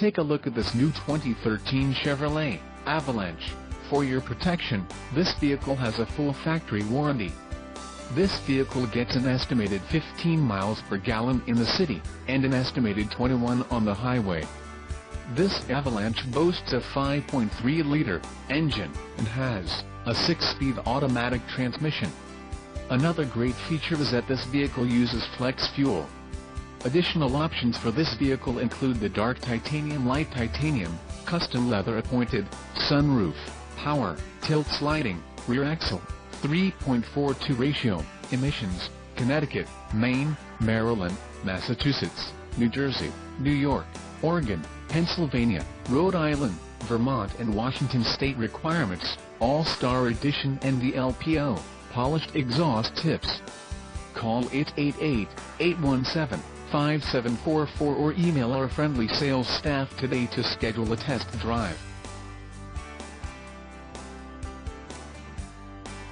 Take a look at this new 2013 Chevrolet Avalanche. For your protection, this vehicle has a full factory warranty. This vehicle gets an estimated 15 miles per gallon in the city, and an estimated 21 on the highway. This Avalanche boasts a 5.3-liter engine, and has a 6-speed automatic transmission. Another great feature is that this vehicle uses flex fuel. Additional options for this vehicle include the dark titanium, light titanium, custom leather appointed, sunroof, power, tilt sliding, rear axle, 3.42 ratio, emissions, Connecticut, Maine, Maryland, Massachusetts, New Jersey, New York, Oregon, Pennsylvania, Rhode Island, Vermont and Washington state requirements, All-Star Edition and the LPO, polished exhaust tips. Call 888-817-5744 or email our friendly sales staff today to schedule a test drive.